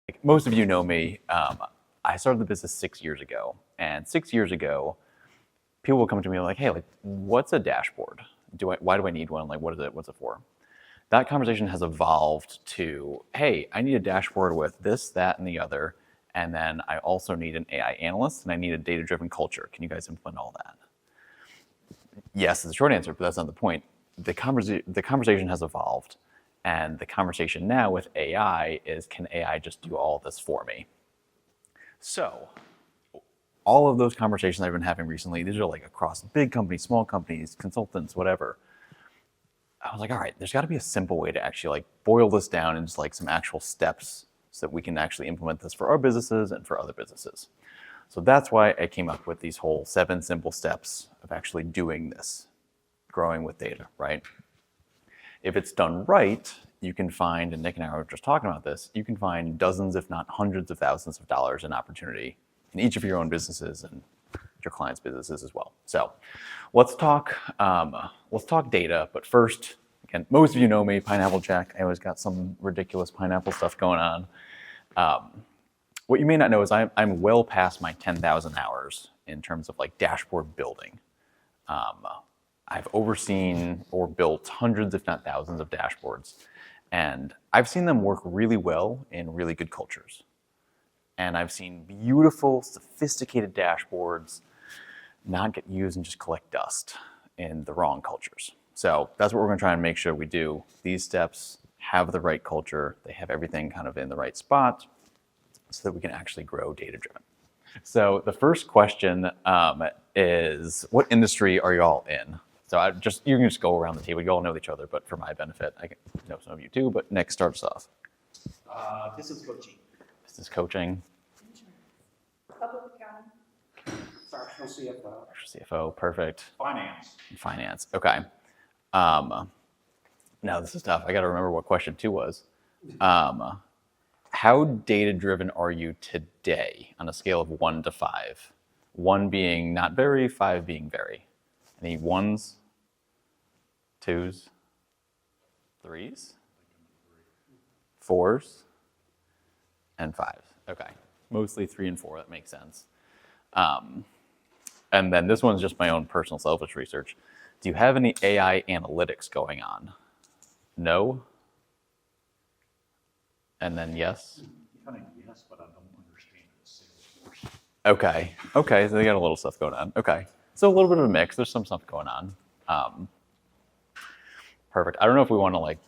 Like most of you know me. I started the business 6 years ago, and 6 years ago, people will come to me like, "Hey, like, what's a dashboard? Why do I need one? Like, what is it? What's it for?" That conversation has evolved to, "Hey, I need a dashboard with this, that, and the other, and then I also need an AI analyst, and I need a data-driven culture. Can you guys implement all that?" Yes, is the short answer, but that's not the point. The conversation has evolved, and the conversation now with AI is, can AI just do all this for me? So all of those conversations I've been having recently, these are like across big companies, small companies, consultants, whatever. I was like, all right, there's got to be a simple way to actually like boil this down into like some actual steps so that we can actually implement this for our businesses and for other businesses. So that's why I came up with these whole 7 simple steps of actually doing this, growing with data, right? If it's done right, you can find, and Nick and I were just talking about this, you can find dozens, if not hundreds of thousands of dollars in opportunity in each of your own businesses and your clients' businesses as well. So let's talk data, but first, again, most of you know me, Pineapple Jack. I always got some ridiculous pineapple stuff going on. What you may not know is I'm well past my 10,000 hours in terms of like dashboard building. I've overseen or built hundreds, if not thousands, of dashboards. And I've seen them work really well in really good cultures. And I've seen beautiful, sophisticated dashboards not get used and just collect dust in the wrong cultures. So that's what we're going to try and make sure we do. These steps have the right culture. They have everything kind of in the right spot so that we can actually grow data-driven. So the first question is, what industry are you all in? So you can just go around the table. You all know each other, but for my benefit, I know some of you too, but Nick starts off. Business coaching. Business coaching. Public accounting. Fractional CFO. CFO, perfect. Finance. Finance, okay. Now this is tough. I got to remember what question 2 was. How data-driven are you today on a scale of 1 to 5? 1 being not very, 5 being very. Any 1s, 2s, 3s, 4s, and 5s? Okay, mostly 3 and 4, that makes sense. And then this one's just my own personal selfish research. Do you have any AI analytics going on? No? And then yes? Kind of yes, but I don't understand the Salesforce. Okay, so they got a little stuff going on. Okay, so a little bit of a mix. There's some stuff going on. Perfect. I don't know if we want to like,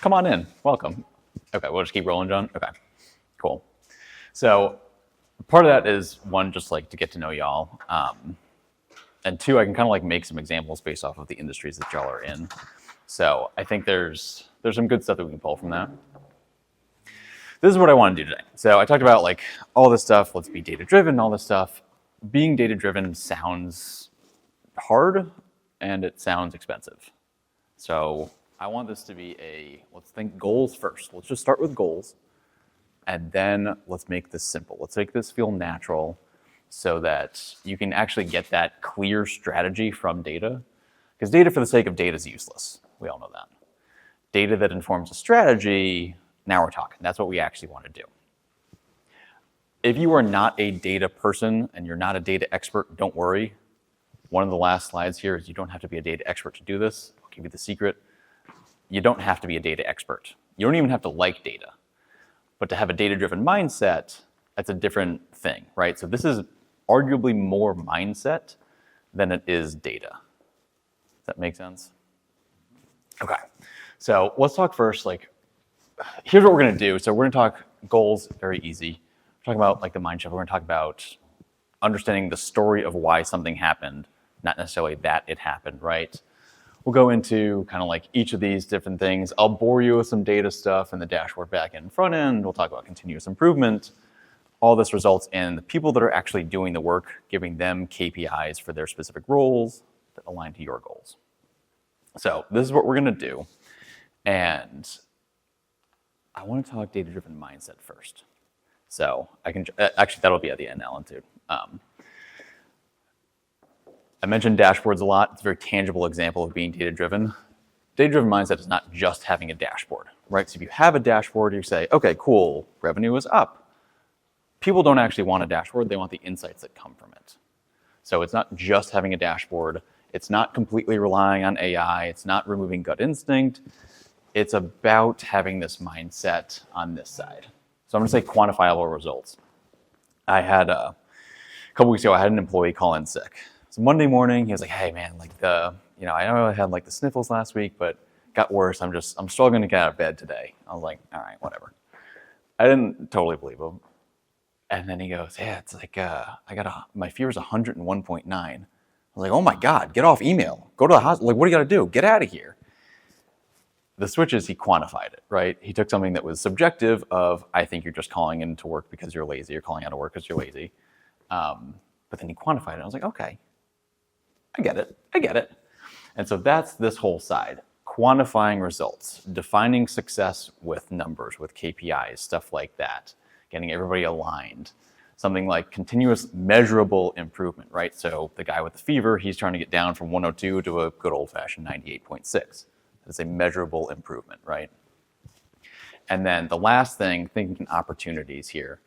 come on in, welcome. Okay, we'll just keep rolling, John. Okay, cool. So part of that is 1, just like to get to know y'all. And 2, I can kind of like make some examples based off of the industries that y'all are in. So I think there's some good stuff that we can pull from that. This is what I want to do today. So I talked about like all this stuff, let's be data-driven, all this stuff. Being data-driven sounds hard and it sounds expensive. So I want this to be let's think goals first. Let's just start with goals. And then let's make this simple. Let's make this feel natural so that you can actually get that clear strategy from data. Because data for the sake of data is useless. We all know that. Data that informs a strategy, now we're talking. That's what we actually want to do. If you are not a data person and you're not a data expert, don't worry. One of the last slides here is you don't have to be a data expert to do this. I'll give you the secret. You don't have to be a data expert. You don't even have to like data. But to have a data-driven mindset, that's a different thing, right? So this is arguably more mindset than it is data. Does that make sense? Okay, so let's talk first, like, here's what we're gonna do. So we're gonna talk goals, very easy. We're talking about like the mind shift. We're gonna talk about understanding the story of why something happened, not necessarily that it happened, right? We'll go into kind of like each of these different things. I'll bore you with some data stuff in the dashboard back end and front end. We'll talk about continuous improvement. All this results in the people that are actually doing the work, giving them KPIs for their specific roles that align to your goals. So this is what we're gonna do. And I wanna talk data-driven mindset first. So I can, actually that'll be at the end, Alan, too. I mentioned dashboards a lot. It's a very tangible example of being data-driven. data-driven mindset is not just having a dashboard, right? So if you have a dashboard, you say, okay, cool, revenue is up. People don't actually want a dashboard, they want the insights that come from it. So it's not just having a dashboard, it's not completely relying on AI, it's not removing gut instinct, it's about having this mindset on this side. So I'm gonna say quantifiable results. I had a couple weeks ago, I had an employee call in sick. So Monday morning, he was like, hey man, like I know I had like the sniffles last week, but it got worse. I'm struggling to get out of bed today. I was like, all right, whatever. I didn't totally believe him. And then he goes, yeah, it's like, my fever is 101.9. I was like, oh my God, get off email. Go to the hospital. Like, what do you got to do? Get out of here. The switch is he quantified it, right? He took something that was subjective of, I think you're just calling into work because you're lazy. You're calling out of work because you're lazy. But then he quantified it. I was like, okay, I get it. And so that's this whole side. Quantifying results, defining success with numbers, with KPIs, stuff like that. Getting everybody aligned. Something like continuous measurable improvement, right? So the guy with the fever, he's trying to get down from 102 to a good old-fashioned 98.6. That's a measurable improvement, right? And then the last thing, thinking opportunities here.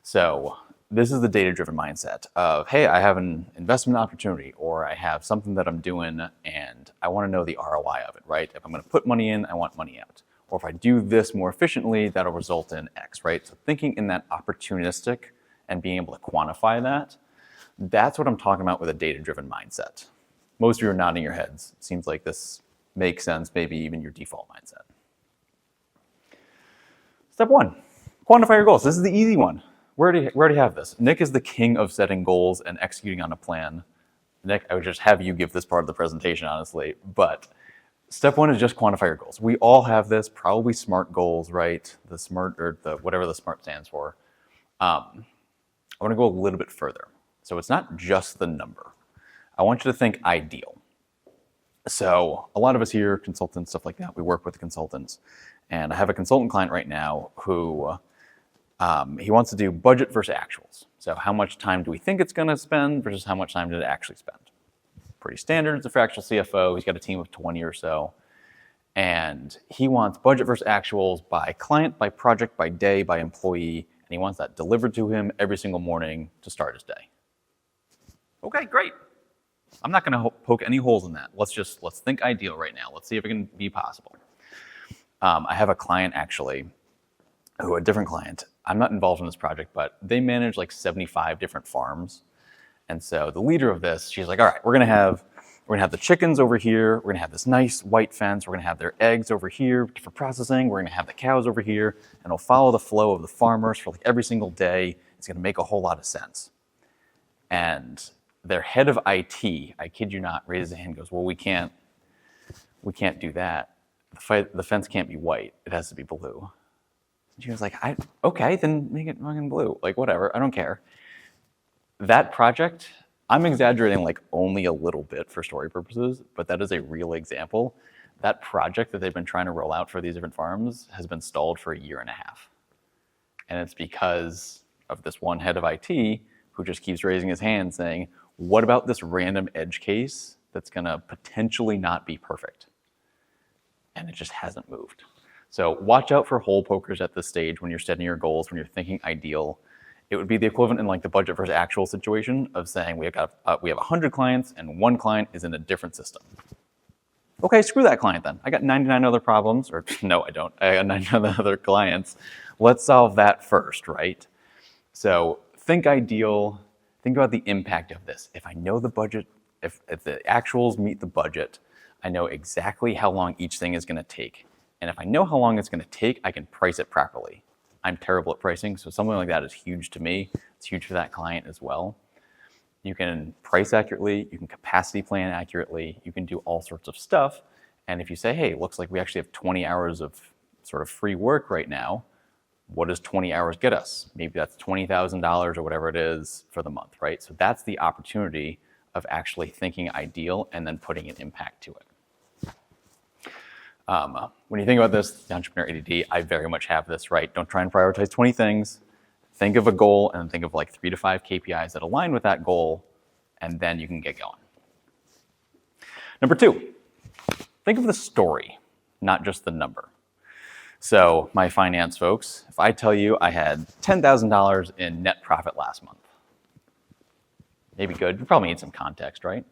So this is the data-driven mindset of, hey, I have an investment opportunity, or I have something that I'm doing and I want to know the ROI of it, right? If I'm going to put money in, I want money out. Or if I do this more efficiently, that'll result in X, right? So thinking in that opportunistic and being able to quantify that, that's what I'm talking about with a data-driven mindset. Most of you are nodding your heads. It seems like this makes sense, maybe even your default mindset. Step 1, quantify your goals. This is the easy one. We already have this. Nick is the king of setting goals and executing on a plan. Nick, I would just have you give this part of the presentation, honestly, but step 1 is just quantify your goals. We all have this, probably SMART goals, right? The SMART, or whatever the SMART stands for. I want to go a little bit further. So it's not just the number. I want you to think ideal. So a lot of us here, consultants, stuff like that, we work with consultants. And I have a consultant client right now who he wants to do budget versus actuals. So how much time do we think it's going to spend versus how much time did it actually spend? Pretty standard. It's a fractional CFO. He's got a team of 20 or so. And he wants budget versus actuals by client, by project, by day, by employee. And he wants that delivered to him every single morning to start his day. Okay, great. I'm not going to poke any holes in that. Let's think ideal right now. Let's see if it can be possible. I have a client actually, a different client. I'm not involved in this project, but they manage like 75 different farms. And so the leader of this, she's like, all right, we're gonna have the chickens over here. We're gonna have this nice white fence. We're gonna have their eggs over here for processing. We're gonna have the cows over here, and it'll follow the flow of the farmers for like every single day. It's gonna make a whole lot of sense. And their head of IT, I kid you not, raises a hand and goes, well, we can't do that. The fence can't be white. It has to be blue. And she was like, okay, then make it fucking blue. Like, whatever, I don't care. That project, I'm exaggerating like only a little bit for story purposes, but that is a real example. That project that they've been trying to roll out for these different farms has been stalled for 1.5 years. And it's because of this one head of IT who just keeps raising his hand saying, what about this random edge case that's gonna potentially not be perfect? And it just hasn't moved. So watch out for hole pokers at this stage when you're setting your goals, when you're thinking ideal. It would be the equivalent in like the budget versus actual situation of saying we have 100 clients and one client is in a different system. Okay, screw that client then. I got 99 other problems, or no, I don't. I got 99 other clients. Let's solve that first, right? So think ideal. Think about the impact of this. If I know the budget, if the actuals meet the budget, I know exactly how long each thing is going to take. And if I know how long it's going to take, I can price it properly. I'm terrible at pricing, so something like that is huge to me. It's huge for that client as well. You can price accurately, you can capacity plan accurately, you can do all sorts of stuff. And if you say, hey, it looks like we actually have 20 hours of sort of free work right now, what does 20 hours get us? Maybe that's $20,000 or whatever it is for the month, right? So that's the opportunity of actually thinking ideal and then putting an impact to it. When you think about this, the entrepreneur ADD, I very much have this, right? Don't try and prioritize 20 things. Think of a goal and think of like 3 to 5 KPIs that align with that goal, and then you can get going. Number 2, think of the story. not just the number. So my finance folks, if I tell you I had $10,000 in net profit last month, maybe good, you probably need some context, right?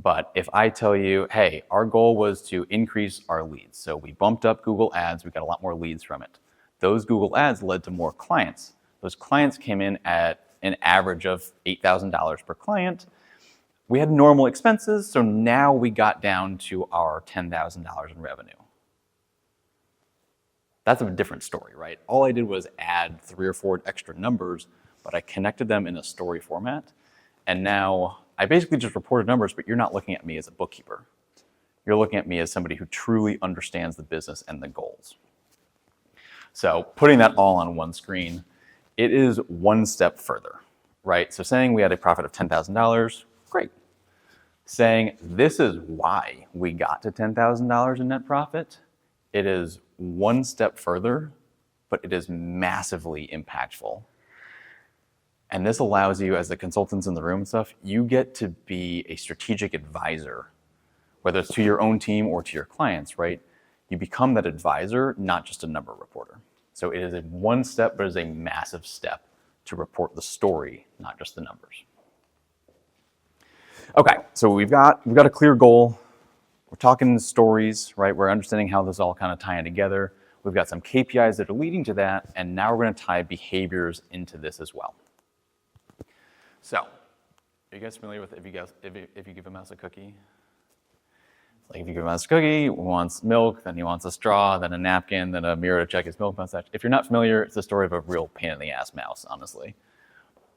But if I tell you, hey, our goal was to increase our leads. So we bumped up Google Ads, we got a lot more leads from it. Those Google Ads led to more clients. Those clients came in at an average of $8,000 per client. We had normal expenses, so now we got down to our $10,000 in revenue. That's a different story, right? All I did was add 3 or 4 extra numbers, but I connected them in a story format. And now I basically just reported numbers, but you're not looking at me as a bookkeeper. You're looking at me as somebody who truly understands the business and the goals. So putting that all on one screen, it is one step further, right? So saying we had a profit of $10,000, great. Saying this is why we got to $10,000 in net profit, it is one step further, but it is massively impactful. And this allows you, as the consultants in the room and stuff, you get to be a strategic advisor, whether it's to your own team or to your clients, right? You become that advisor, not just a number reporter. So it is a one step, but it is a massive step to report the story, not just the numbers. Okay, so we've got a clear goal. We're talking stories, right? We're understanding how this all kind of tying together. We've got some KPIs that are leading to that, and now we're going to tie behaviors into this as well. So, are you guys familiar with if you give a mouse a cookie? Like if you give a mouse a cookie, he wants milk, then he wants a straw, then a napkin, then a mirror to check his milk mustache. If you're not familiar, it's the story of a real pain in the ass mouse, honestly.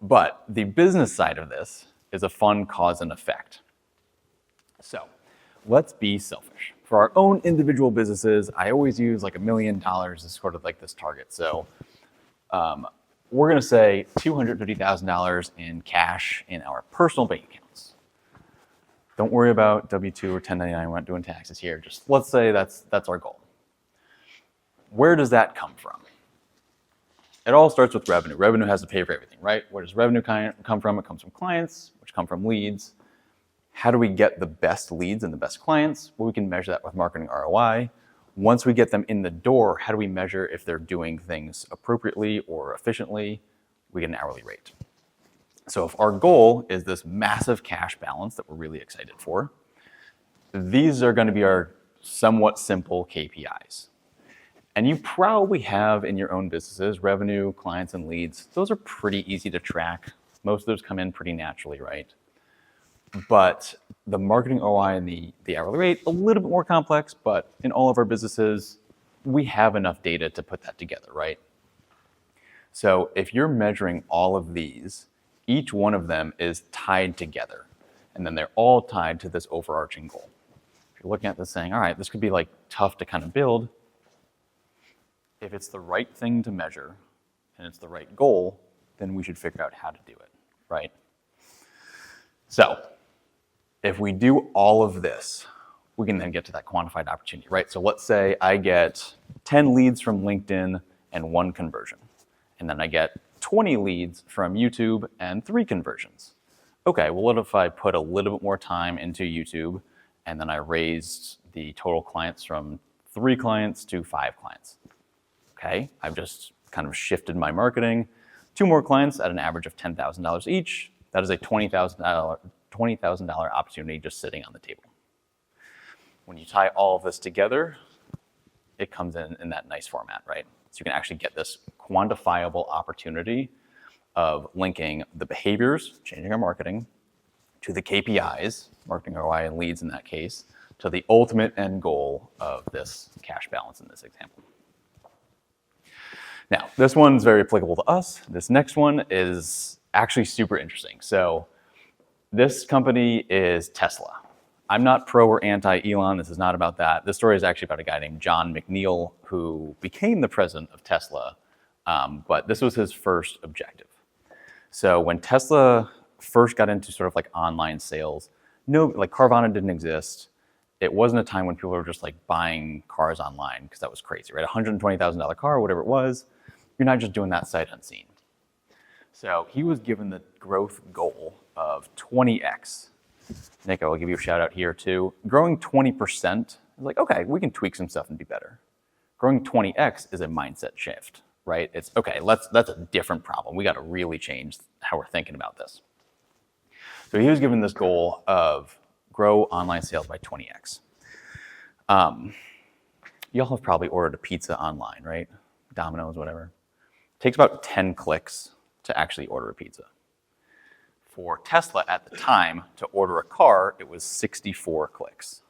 But the business side of this is a fun cause and effect. So, let's be selfish. For our own individual businesses, I always use like $1 million as sort of like this target. So we're going to say $250,000 in cash in our personal bank accounts. Don't worry about W-2 or 1099. We're not doing taxes here. Just let's say that's our goal. Where does that come from? It all starts with revenue. Revenue has to pay for everything, right? Where does revenue come from? It comes from clients, which come from leads. How do we get the best leads and the best clients? Well, we can measure that with marketing ROI. Once we get them in the door, how do we measure if they're doing things appropriately or efficiently? We get an hourly rate. So if our goal is this massive cash balance that we're really excited for, these are going to be our somewhat simple KPIs. And you probably have in your own businesses, revenue, clients, and leads. Those are pretty easy to track. Most of those come in pretty naturally, right? But the marketing ROI and the hourly rate, a little bit more complex, but in all of our businesses, we have enough data to put that together, right? So if you're measuring all of these, each one of them is tied together, and then they're all tied to this overarching goal. If you're looking at this saying, all right, this could be like tough to kind of build, if it's the right thing to measure and it's the right goal, then we should figure out how to do it, right? So if we do all of this, we can then get to that quantified opportunity, right? So let's say I get 10 leads from LinkedIn and 1 conversion. And then I get 20 leads from YouTube and 3 conversions. Okay, well, what if I put a little bit more time into YouTube and then I raised the total clients from 3 clients to 5 clients? Okay, I've just kind of shifted my marketing. 2 more clients at an average of $10,000 each. That is a $20,000 opportunity just sitting on the table. When you tie all of this together, it comes in that nice format, right? So you can actually get this quantifiable opportunity of linking the behaviors, changing our marketing, to the KPIs, marketing ROI and leads in that case, to the ultimate end goal of this cash balance in this example. Now, this one's very applicable to us. This next one is actually super interesting. So this company is Tesla. I'm not pro or anti-Elon. This is not about that. This story is actually about a guy named John McNeil who became the president of Tesla, but this was his first objective. So when Tesla first got into sort of like online sales, like Carvana didn't exist. It wasn't a time when people were just like buying cars online because that was crazy, right? $120,000 car, whatever it was, you're not just doing that sight unseen. So he was given the growth goal of 20x. Nick, I will give you a shout out here too. Growing 20% It's like, okay, we can tweak some stuff and be better. Growing 20x is a mindset shift, right? It's, okay, that's a different problem. We got to really change how we're thinking about this. So he was given this goal of grow online sales by 20x. Y'all have probably ordered a pizza online, right? Domino's, whatever. It takes about 10 clicks to actually order a pizza. For Tesla at the time, to order a car, it was 64 clicks.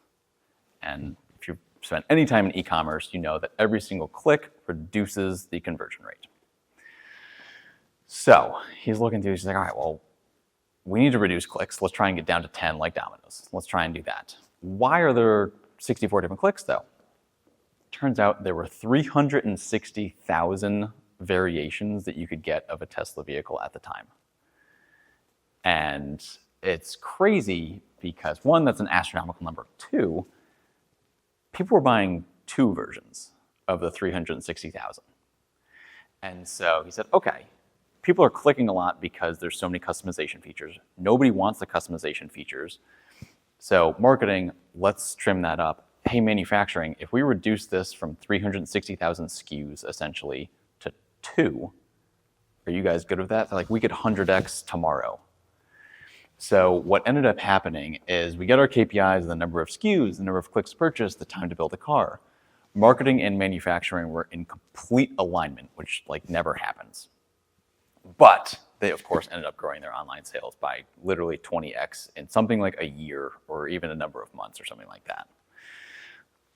And if you've spent any time in e-commerce, you know that every single click reduces the conversion rate. So he's looking through, he's like, all right, well, we need to reduce clicks. Let's try and get down to 10 like Domino's. Let's try and do that. Why are there 64 different clicks though? Turns out there were 360,000 variations that you could get of a Tesla vehicle at the time. And it's crazy because one, that's an astronomical number. Two, people were buying 2 versions of the 360,000. And so he said, okay, people are clicking a lot because there's so many customization features. Nobody wants the customization features. So marketing, let's trim that up. Hey, manufacturing, if we reduce this from 360,000 SKUs essentially to 2, are you guys good with that? They're like, we could 100x tomorrow. So what ended up happening is we get our KPIs, the number of SKUs, the number of clicks purchased, the time to build a car. Marketing and manufacturing were in complete alignment, which like never happens. But they, of course, ended up growing their online sales by literally 20x in something like a year or even a number of months or something like that.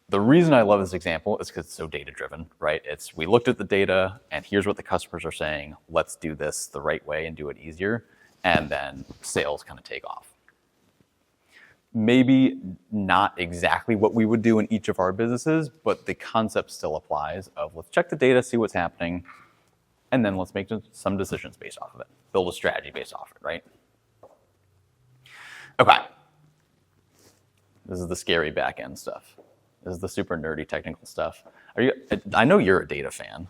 The reason I love this example is because it's so data-driven, right? It's we looked at the data and here's what the customers are saying. Let's do this the right way and do it easier. And then sales kind of take off. Maybe not exactly what we would do in each of our businesses, but the concept still applies of let's check the data, see what's happening, and then let's make some decisions based off of it. Build a strategy based off it, right? Okay. This is the scary back end stuff. This is the super nerdy technical stuff. I know you're a data fan.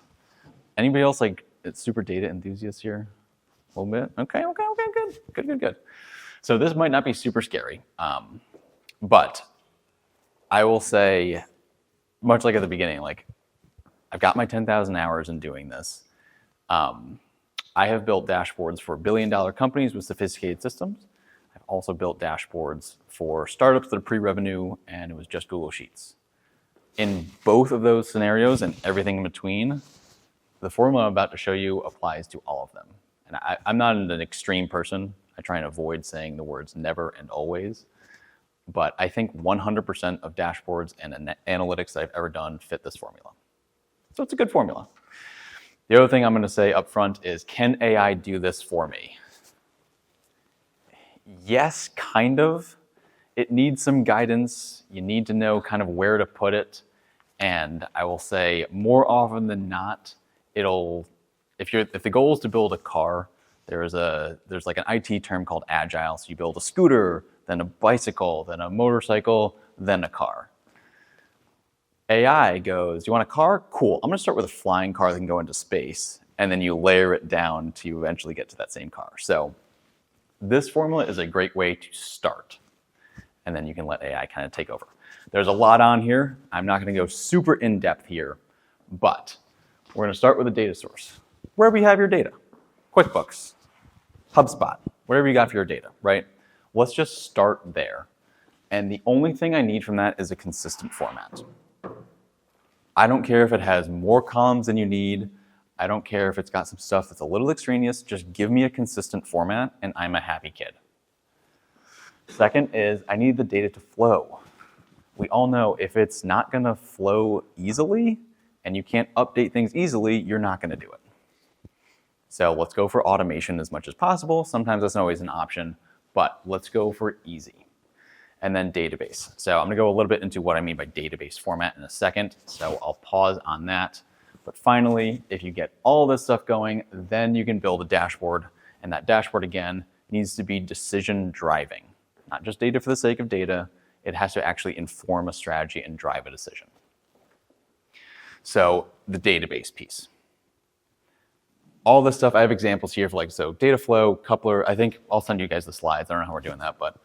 Anybody else like super data enthusiasts here? A little bit? Okay, good. So this might not be super scary, but I will say, much like at the beginning, like I've got my 10,000 hours in doing this. I have built dashboards for billion-dollar companies with sophisticated systems. I've also built dashboards for startups that are pre-revenue, and it was just Google Sheets. In both of those scenarios and everything in between, the formula I'm about to show you applies to all of them. And I'm not an extreme person. I try and avoid saying the words never and always. But I think 100% of dashboards and analytics that I've ever done fit this formula. So it's a good formula. The other thing I'm going to say up front is, can AI do this for me? Yes, kind of. It needs some guidance. You need to know kind of where to put it. And I will say more often than not, if the goal is to build a car, there's like an IT term called agile. So you build a scooter, then a bicycle, then a motorcycle, then a car. AI goes, you want a car? Cool. I'm going to start with a flying car that can go into space, and then you layer it down to eventually get to that same car. So this formula is a great way to start, and then you can let AI kind of take over. There's a lot on here. I'm not going to go super in-depth here, but we're going to start with a data source. Wherever you have your data, QuickBooks, HubSpot, whatever you got for your data, right? Let's just start there. And the only thing I need from that is a consistent format. I don't care if it has more columns than you need. I don't care if it's got some stuff that's a little extraneous. Just give me a consistent format and I'm a happy kid. Second is I need the data to flow. We all know if it's not going to flow easily and you can't update things easily, you're not going to do it. So let's go for automation as much as possible. Sometimes that's not always an option, but let's go for easy. And then database. So I'm going to go a little bit into what I mean by database format in a second. So I'll pause on that. But finally, if you get all this stuff going, then you can build a dashboard. And that dashboard, again, needs to be decision driving. Not just data for the sake of data. It has to actually inform a strategy and drive a decision. So the database piece. All this stuff, I have examples here for so data flow, coupler. I think I'll send you guys the slides. I don't know how we're doing that, but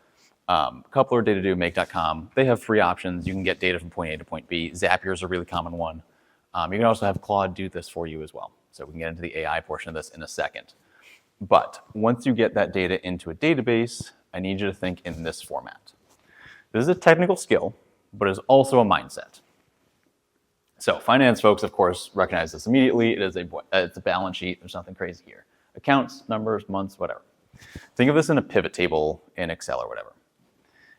Coupler, DataDo, Make.com, they have free options. You can get data from point A to point B. Zapier is a really common one. You can also have Claude do this for you as well. So we can get into the AI portion of this in a second. But once you get that data into a database, I need you to think in this format. This is a technical skill, but it's also a mindset. So finance folks, of course, recognize this immediately. It's a balance sheet. There's nothing crazy here. Accounts, numbers, months, whatever. Think of this in a pivot table in Excel or whatever.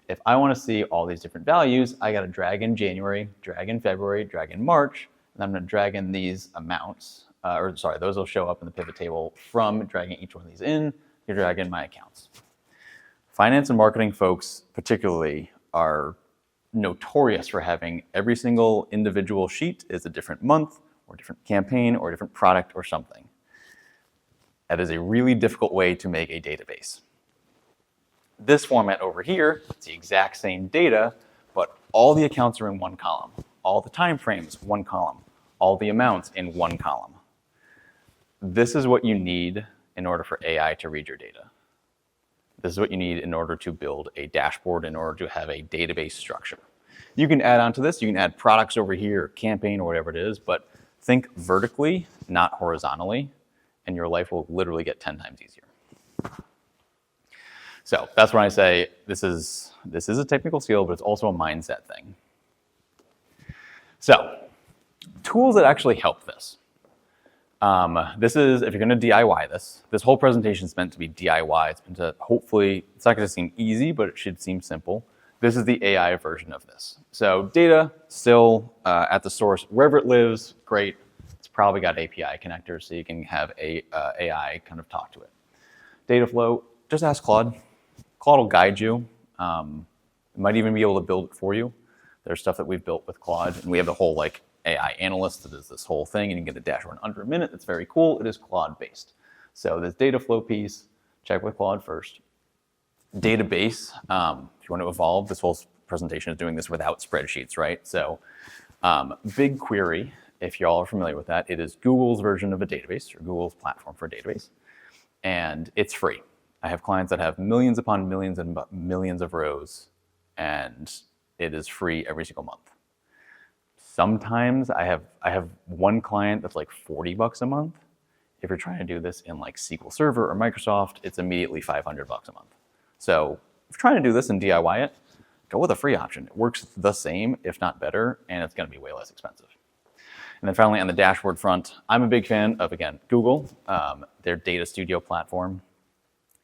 If I want to see all these different values, I got to drag in January, drag in February, drag in March, and I'm going to drag in these amounts. Those will show up in the pivot table from dragging each one of these in. You drag in my accounts. Finance and marketing folks particularly are notorious for having every single individual sheet is a different month or different campaign or different product or something. That is a really difficult way to make a database. This format over here, it's the exact same data, but all the accounts are in one column. All the time frames, one column. All the amounts in one column. This is what you need in order for AI to read your data. This is what you need in order to build a dashboard, in order to have a database structure. You can add on to this. You can add products over here, campaign, or whatever it is, but think vertically, not horizontally, and your life will literally get 10 times easier. So that's when I say this is a technical skill, but it's also a mindset thing. So tools that actually help this. This is, if you're going to DIY this whole presentation is meant to be DIY. It's meant to hopefully, it's not going to seem easy, but it should seem simple. This is the AI version of this. So data still at the source, wherever it lives, great. It's probably got API connectors, so you can have AI kind of talk to it. Data flow, just ask Claude. Claude will guide you. It might even be able to build it for you. There's stuff that we've built with Claude, and we have the whole AI analyst that does this whole thing, and you can get a dashboard in under a minute. It's very cool. It is Claude-based. So this data flow piece, check with Claude first. Database, if you want to evolve, this whole presentation is doing this without spreadsheets, right? So BigQuery, if y'all are familiar with that, it is Google's version of a database, or Google's platform for a database, and it's free. I have clients that have millions upon millions and millions of rows, and it is free every single month. Sometimes I have one client that's like $40 a month. If you're trying to do this in like SQL Server or Microsoft, it's immediately $500 a month. So if you're trying to do this and DIY it, go with a free option. It works the same, if not better, and it's going to be way less expensive. And then finally, on the dashboard front, I'm a big fan of, again, Google, their Data Studio platform.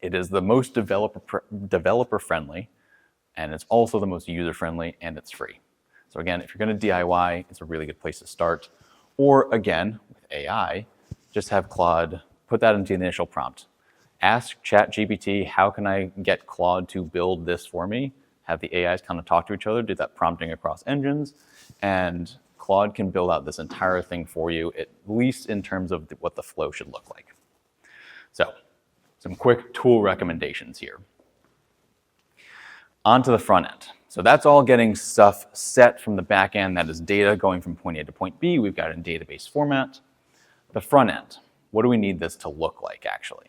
It is the most developer-friendly, and it's also the most user-friendly, and it's free. So again, if you're going to DIY, it's a really good place to start. Or again, with AI, just have Claude put that into the initial prompt. Ask ChatGPT, how can I get Claude to build this for me? Have the AIs kind of talk to each other, do that prompting across engines, and Claude can build out this entire thing for you, at least in terms of what the flow should look like. So some quick tool recommendations here. On to the front end. So that's all getting stuff set from the back end. That is data going from point A to point B. We've got it in database format. The front end, what do we need this to look like actually?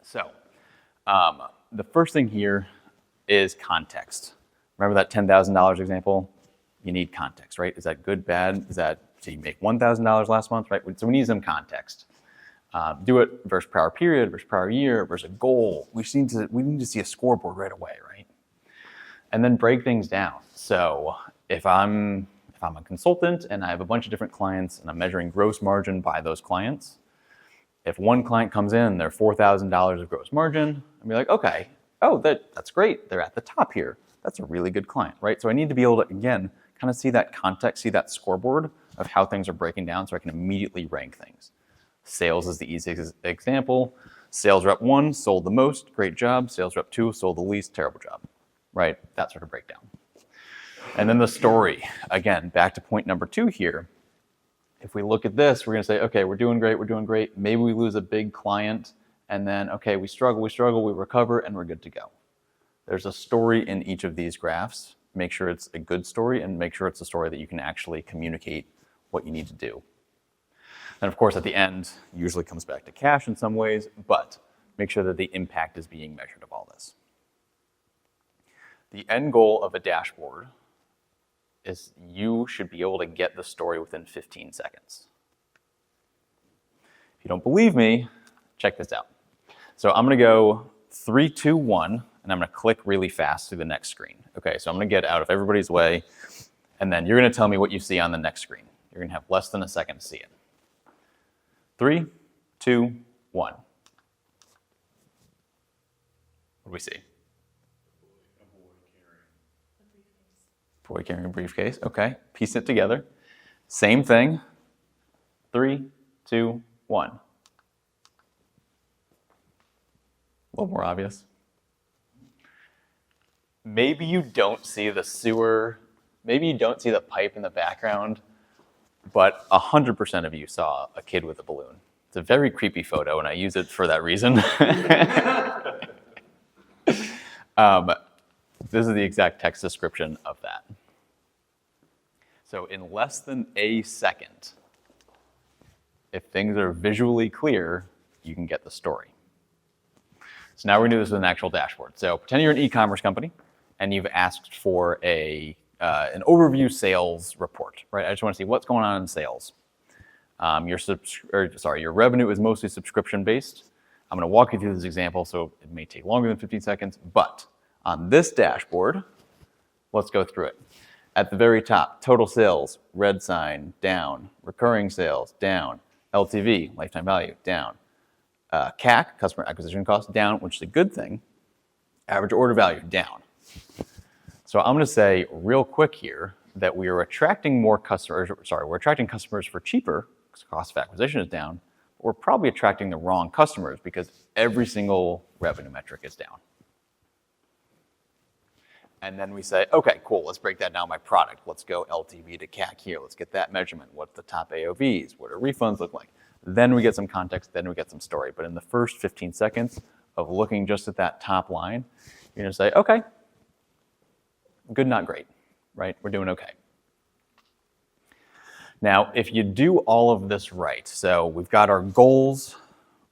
So the first thing here is context. Remember that $10,000 example? You need context, right? Is that good, bad? Is that, so you make $1,000 last month, right? So we need some context. Do it versus prior period, versus prior year, versus a goal. We need to see a scoreboard right away, right? And then break things down. So if I'm a consultant and I have a bunch of different clients and I'm measuring gross margin by those clients, if one client comes in, they're $4,000 of gross margin, I'll be like, okay, oh, that's great. They're at the top here. That's a really good client, right? So I need to be able to, again, kind of see that context, see that scoreboard of how things are breaking down so I can immediately rank things. Sales is the easiest example. Sales rep 1 sold the most, great job. Sales rep 2 sold the least, terrible job, right? That sort of breakdown. And then the story, again, back to point number 2 here. If we look at this, we're gonna say, okay, we're doing great. Maybe we lose a big client and then, okay, we struggle, we recover, and we're good to go. There's a story in each of these graphs. Make sure it's a good story and make sure it's a story that you can actually communicate what you need to do. And of course, at the end, usually comes back to cash in some ways, but make sure that the impact is being measured of all this. the end goal of a dashboard is you should be able to get the story within 15 seconds. If you don't believe me, check this out. So I'm going to go 3, 2, 1, and I'm going to click really fast through the next screen. Okay, so I'm going to get out of everybody's way, and then you're going to tell me what you see on the next screen. You're going to have less than a second to see it. 3, 2, 1. What do we see? Boy carrying a briefcase. Okay, piece it together. Same thing. 3, 2, 1. A little more obvious. Maybe you don't see the sewer. Maybe you don't see the pipe in the background, but 100% of you saw a kid with a balloon. It's a very creepy photo, and I use it for that reason. This is the exact text description of that. So in less than a second, if things are visually clear, you can get the story. So now we're going to do this with an actual dashboard. So pretend you're an e-commerce company, and you've asked for an overview sales report, right? I just want to see what's going on in sales. Your revenue is mostly subscription-based. I'm going to walk you through this example, so it may take longer than 15 seconds, but on this dashboard, let's go through it. At the very top, total sales, red sign, down. Recurring sales, down. LTV, lifetime value, down. CAC, customer acquisition cost, down, which is a good thing. Average order value, down. So I'm going to say real quick here that we are attracting more customers, we're attracting customers for cheaper because cost of acquisition is down. But we're probably attracting the wrong customers because every single revenue metric is down. And then we say, okay, cool, let's break that down by product. Let's go LTV to CAC here. Let's get that measurement. What's the top AOVs? What do refunds look like? Then we get some context, then we get some story. But in the first 15 seconds of looking just at that top line, you're going to say, okay, good, not great, right? We're doing okay. Now, if you do all of this right, so we've got our goals,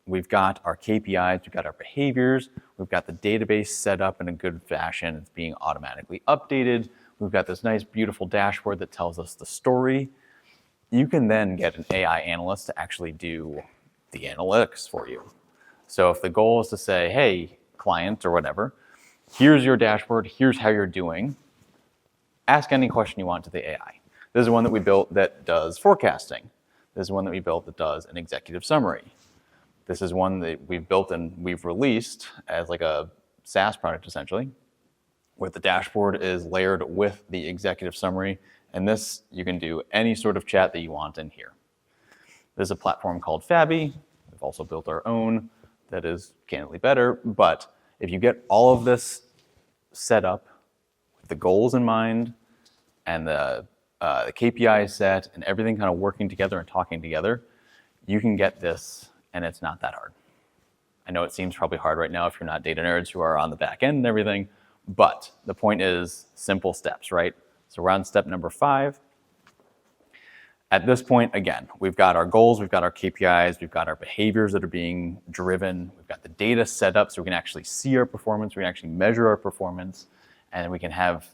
we've got our KPIs, we've got our behaviors, we've got the database set up in a good fashion, it's being automatically updated, we've got this nice, beautiful dashboard that tells us the story. You can then get an AI analyst to actually do the analytics for you. So if the goal is to say, hey, client or whatever, here's your dashboard, here's how you're doing, ask any question you want to the AI. This is one that we built that does forecasting. This is one that we built that does an executive summary. This is one that we've built and we've released as like a SaaS product essentially, where the dashboard is layered with the executive summary. And this, you can do any sort of chat that you want in here. There's a platform called Fabby. We've also built our own that is candidly better. But if you get all of this set up with the goals in mind and the KPI set and everything kind of working together and talking together, you can get this, and it's not that hard. I know it seems probably hard right now if you're not data nerds who are on the back end and everything, but the point is simple steps, right? So we're on step number 5. At this point, again, we've got our goals, we've got our KPIs, we've got our behaviors that are being driven, we've got the data set up so we can actually see our performance, we can actually measure our performance, and we can have,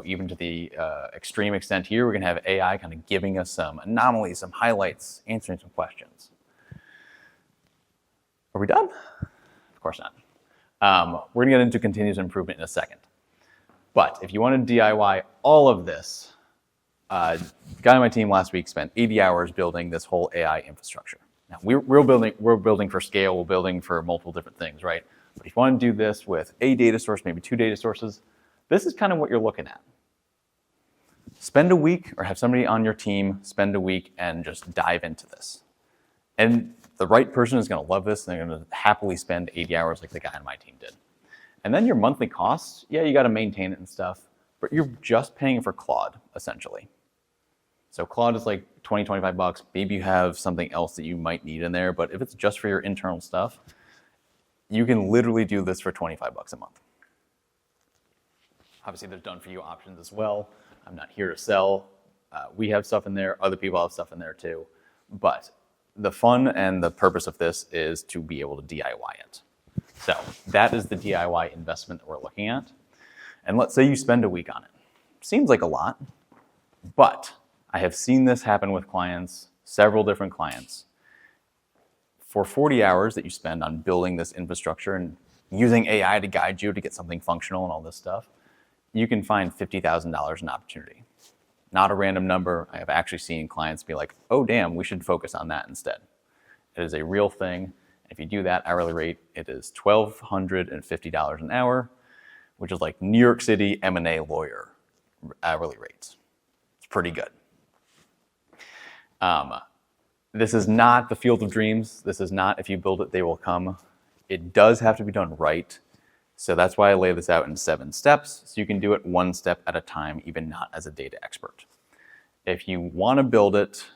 even to the extreme extent here, we can have AI kind of giving us some anomalies, some highlights, answering some questions. Are we done? Of course not. We're gonna get into continuous improvement in a second. But if you want to DIY all of this, a guy on my team last week spent 80 hours building this whole AI infrastructure. Now we're building for scale, we're building for multiple different things, right? But if you want to do this with a data source, maybe 2 data sources, this is kind of what you're looking at. Spend a week or have somebody on your team spend a week and just dive into this. And the right person is going to love this and they're going to happily spend 80 hours like the guy on my team did. And then your monthly costs, yeah, you got to maintain it and stuff, but you're just paying for Claude, essentially. So Claude is like 20, 25 bucks. Maybe you have something else that you might need in there, but if it's just for your internal stuff, you can literally do this for 25 bucks a month. Obviously, there's done-for-you options as well. I'm not here to sell. We have stuff in there. Other people have stuff in there too. But the fun and the purpose of this is to be able to DIY it. So that is the DIY investment that we're looking at. And let's say you spend a week on it. Seems like a lot, but I have seen this happen with clients, several different clients. For 40 hours that you spend on building this infrastructure and using AI to guide you to get something functional and all this stuff, you can find $50,000 in opportunity. Not a random number. I have actually seen clients be like, oh damn, we should focus on that instead. It is a real thing. If you do that hourly rate, it is $1,250 an hour, which is like New York City M&A lawyer hourly rates. It's pretty good. This is not the field of dreams. This is not if you build it, they will come. It does have to be done right. So that's why I lay this out in 7 steps, so you can do it 1 step at a time, even not as a data expert. If you want to build it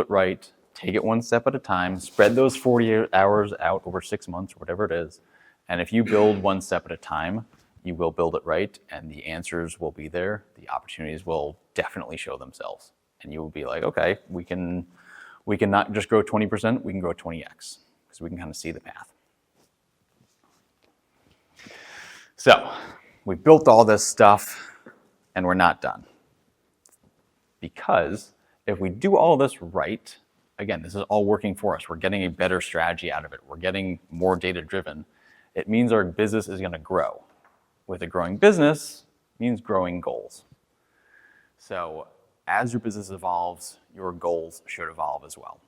right, take it 1 step at a time, spread those 40 hours out over 6 months or whatever it is. And if you build 1 step at a time, you will build it right, and the answers will be there. The opportunities will definitely show themselves. And you will be like, okay, we can not just grow 20%, we can grow 20x, because we can kind of see the path. So we built all this stuff and we're not done. Because if we do all this right, again, this is all working for us. We're getting a better strategy out of it. We're getting more data driven. It means our business is going to grow. With a growing business, it means growing goals. So as your business evolves, your goals should evolve as well.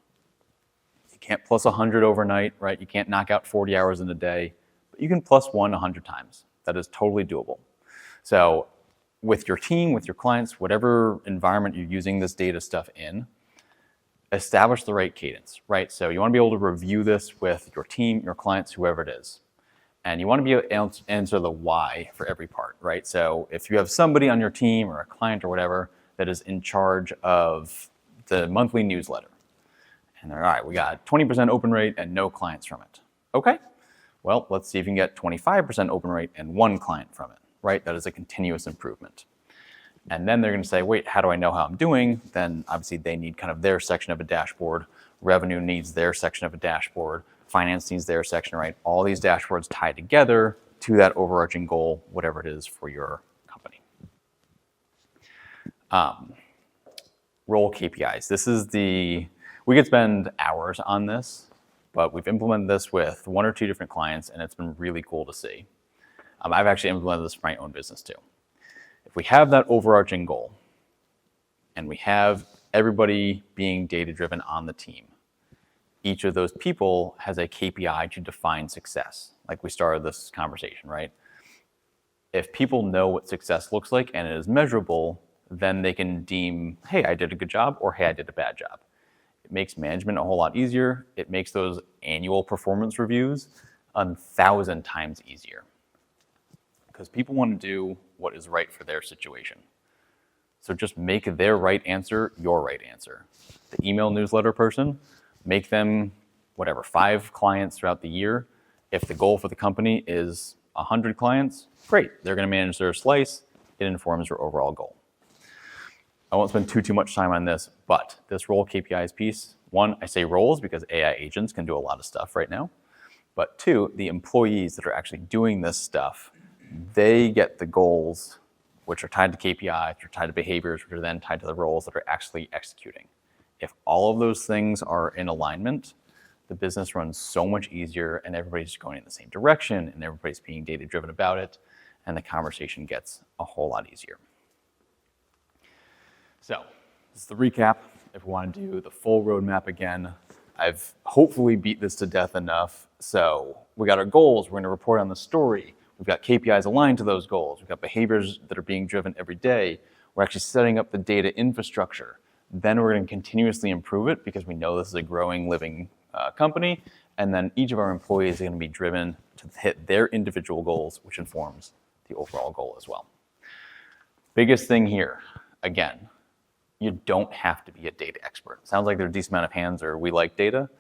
You can't plus 100 overnight, right? You can't knock out 40 hours in a day, but you can plus 100 times. That is totally doable. So with your team, with your clients, whatever environment you're using this data stuff in, establish the right cadence, right? So you want to be able to review this with your team, your clients, whoever it is. And you want to be able to answer the why for every part, right? So if you have somebody on your team or a client or whatever that is in charge of the monthly newsletter, and they're, all right, we got 20% open rate and no clients from it. Okay, well, let's see if you can get 25% open rate and 1 client from it, right? That is a continuous improvement. And then they're going to say, wait, how do I know how I'm doing? Then obviously they need kind of their section of a dashboard. Revenue needs their section of a dashboard. Finance needs their section, right? All these dashboards tie together to that overarching goal, whatever it is for your company. Role KPIs. We could spend hours on this, but we've implemented this with 1 or 2 different clients, and it's been really cool to see. I've actually implemented this for my own business too. If we have that overarching goal, and we have everybody being data-driven on the team, each of those people has a KPI to define success, like we started this conversation, right? If people know what success looks like and it is measurable, then they can deem, hey, I did a good job, or hey, I did a bad job. It makes management a whole lot easier. It makes those annual performance reviews 1,000 times easier. Because people want to do what is right for their situation. So just make their right answer your right answer. The email newsletter person, make them, 5 clients throughout the year. If the goal for the company is 100 clients, great. They're going to manage their slice. It informs your overall goal. I won't spend too much time on this, but this role KPIs piece, 1, I say roles because AI agents can do a lot of stuff right now. But 2, the employees that are actually doing this stuff, they get the goals, which are tied to KPIs, which are tied to behaviors, which are then tied to the roles that are actually executing. If all of those things are in alignment, the business runs so much easier and everybody's going in the same direction and everybody's being data-driven about it, and the conversation gets a whole lot easier. So this is the recap. If we want to do the full roadmap again, I've hopefully beat this to death enough. So we got our goals. We're going to report on the story. We've got KPIs aligned to those goals. We've got behaviors that are being driven every day. We're actually setting up the data infrastructure. Then we're going to continuously improve it because we know this is a growing, living company. And then each of our employees are going to be driven to hit their individual goals, which informs the overall goal as well. Biggest thing here, again, you don't have to be a data expert. Sounds like there's a decent amount of hands or we like data.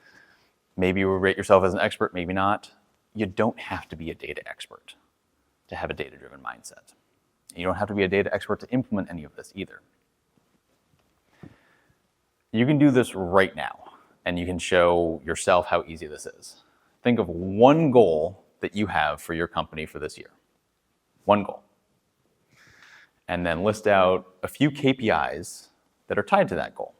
Maybe you would rate yourself as an expert, maybe not. You don't have to be a data expert to have a data-driven mindset. You don't have to be a data expert to implement any of this either. You can do this right now, and you can show yourself how easy this is. Think of one goal that you have for your company for this year. One goal. and then list out a few KPIs that are tied to that goal.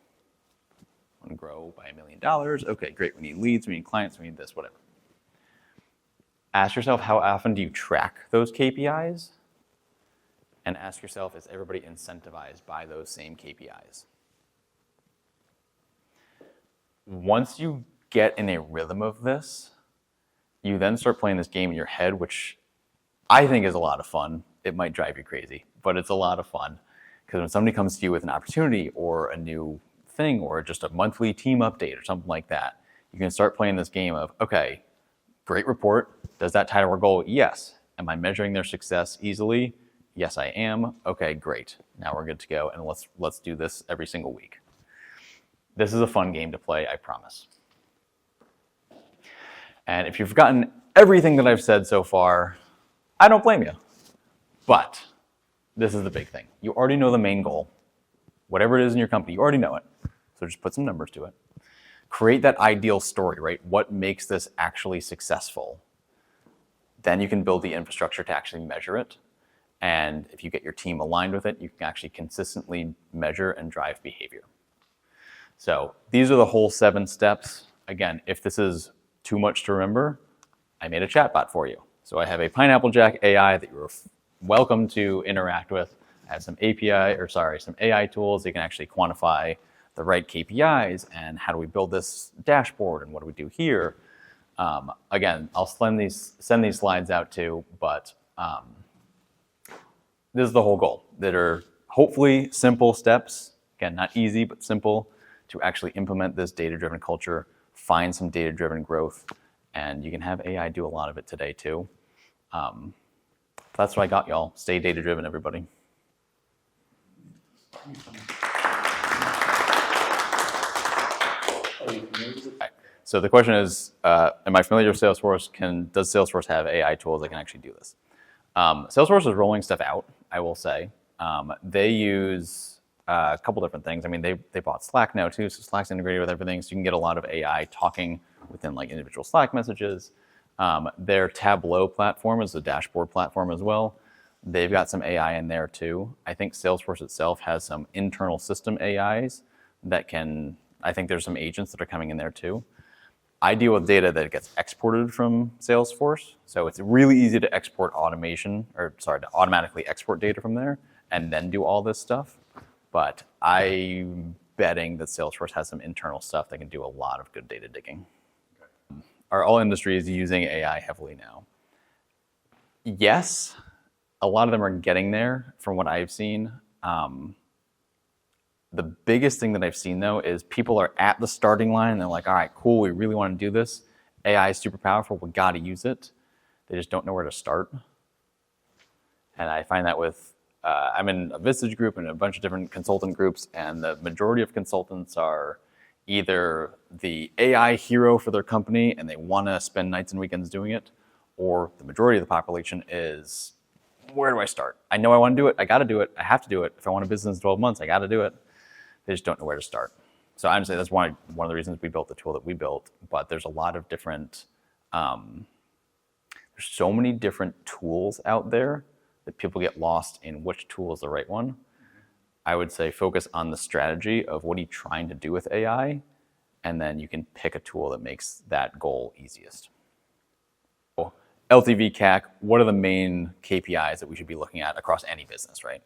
I want to grow by $1 million. Okay, great. We need leads, we need clients, we need this, whatever. Ask yourself, how often do you track those KPIs? And ask yourself, is everybody incentivized by those same KPIs? Once you get in a rhythm of this, you then start playing this game in your head, which I think is a lot of fun. It might drive you crazy, but it's a lot of fun. Because when somebody comes to you with an opportunity or a new thing or just a monthly team update or something like that, you can start playing this game of, okay, great report. Does that tie to our goal? Yes. Am I measuring their success easily? Yes, I am. Okay, great. Now we're good to go, and let's do this every single week. This is a fun game to play, I promise. And if you've forgotten everything that I've said so far, I don't blame you. But this is the big thing. You already know the main goal. Whatever it is in your company, you already know it. So just put some numbers to it. Create that ideal story, right? What makes this actually successful? Then you can build the infrastructure to actually measure it. And if you get your team aligned with it, you can actually consistently measure and drive behavior. So these are the whole 7 steps. Again, if this is too much to remember, I made a chatbot for you. So I have a Pineapple Jack AI that you're welcome to interact with. I have some some AI tools that can actually quantify the right KPIs and how do we build this dashboard and what do we do here. Again, I'll send these slides out too, but this is the whole goal, that are hopefully simple steps, again, not easy, but simple, to actually implement this data-driven culture, find some data-driven growth, and you can have AI do a lot of it today too. That's what I got, y'all. Stay data-driven, everybody. So the question is, am I familiar with Salesforce? Does Salesforce have AI tools that can actually do this? Salesforce is rolling stuff out, I will say. They use a couple different things. I mean, they bought Slack now too, so Slack's integrated with everything, so you can get a lot of AI talking within like individual Slack messages. Their Tableau platform is a dashboard platform as well. They've got some AI in there too. I think Salesforce itself has some internal system AIs that can, I think there's some agents that are coming in there too. I deal with data that gets exported from Salesforce, so it's really easy to export to automatically export data from there and then do all this stuff. But I'm betting that Salesforce has some internal stuff that can do a lot of good data digging. Are all industries using AI heavily now? Yes, a lot of them are getting there from what I've seen. The biggest thing that I've seen though is people are at the starting line and they're like, all right, cool, we really want to do this. AI is super powerful, we got to use it. They just don't know where to start. And I find that with, I'm in a Vistage group and a bunch of different consultant groups, and the majority of consultants are either the AI hero for their company and they want to spend nights and weekends doing it, or the majority of the population is, where do I start? I know I want to do it, I got to do it, I have to do it. If I want a business in 12 months, I got to do it. They just don't know where to start. So I'm saying that's one of the reasons we built the tool that we built, but there's a lot of different, there's so many different tools out there that people get lost in which tool is the right one. I would say focus on the strategy of what are you trying to do with AI, and then you can pick a tool that makes that goal easiest. LTV CAC, what are the main KPIs that we should be looking at across any business, right?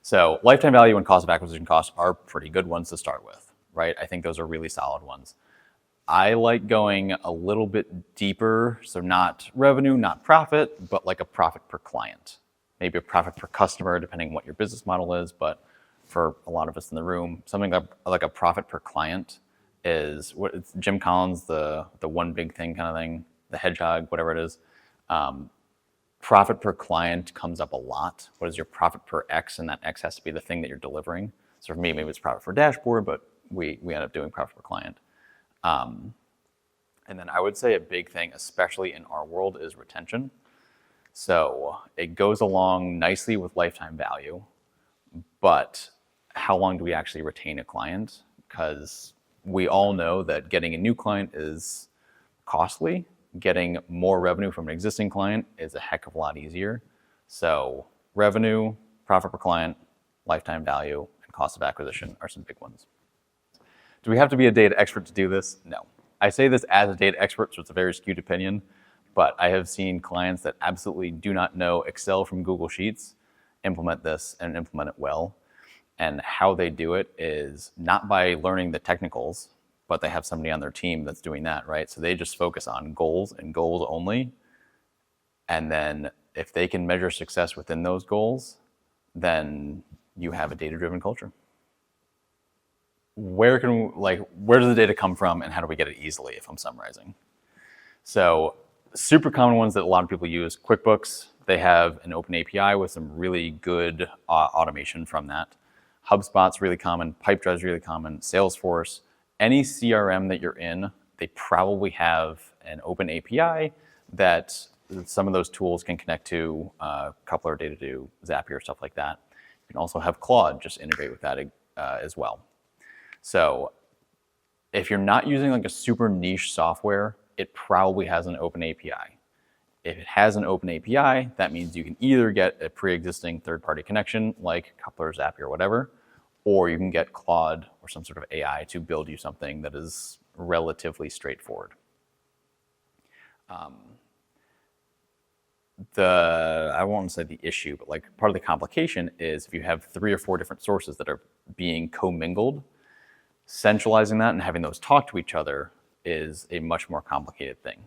So lifetime value and cost of acquisition costs are pretty good ones to start with, right? I think those are really solid ones. I like going a little bit deeper, so not revenue, not profit, but like a profit per client. Maybe a profit per customer, depending on what your business model is, but for a lot of us in the room, something like a profit per client is what it's Jim Collins, the one big thing kind of thing, the hedgehog, whatever it is. Profit per client comes up a lot. What is your profit per X? And that X has to be the thing that you're delivering. So for me, maybe it's profit per dashboard, but we end up doing profit per client. And then I would say a big thing, especially in our world, is retention. So it goes along nicely with lifetime value, but how long do we actually retain a client? Because we all know that getting a new client is costly. Getting more revenue from an existing client is a heck of a lot easier. So revenue, profit per client, lifetime value, and cost of acquisition are some big ones. Do we have to be a data expert to do this? No. I say this as a data expert, so it's a very skewed opinion, but I have seen clients that absolutely do not know Excel from Google Sheets implement this and implement it well. And how they do it is not by learning the technicals, but they have somebody on their team that's doing that, right? So they just focus on goals and goals only. And then if they can measure success within those goals, then you have a data-driven culture. Where does the data come from and how do we get it easily, if I'm summarizing? So super common ones that a lot of people use, QuickBooks, they have an open API with some really good automation from that. HubSpot's really common, Pipedrive's really common, Salesforce, any CRM that you're in, they probably have an open API that some of those tools can connect to, Coupler, Datadog, Zapier, stuff like that. You can also have Claude just integrate with that as well. So if you're not using like a super niche software, it probably has an open API. If it has an open API, that means you can either get a pre-existing third-party connection like Coupler, Zapier, whatever, or you can get Claude or some sort of AI to build you something that is relatively straightforward. I won't say the issue, but like part of the complication is if you have 3 or 4 different sources that are being commingled, centralizing that and having those talk to each other is a much more complicated thing.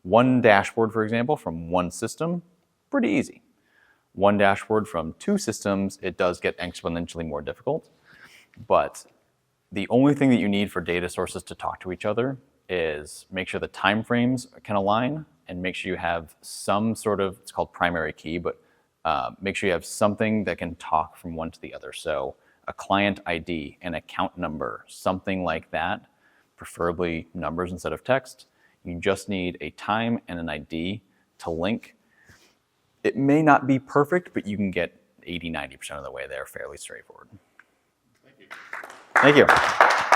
One dashboard, for example, from one system, pretty easy. One dashboard from 2 systems, it does get exponentially more difficult. But the only thing that you need for data sources to talk to each other is make sure the timeframes can align and make sure you have some sort of, it's called primary key, but make sure you have something that can talk from one to the other. So a client ID, an account number, something like that, preferably numbers instead of text. You just need a time and an ID to link. It may not be perfect, but you can get 80, 90% of the way there fairly straightforward. Thank you. Thank you.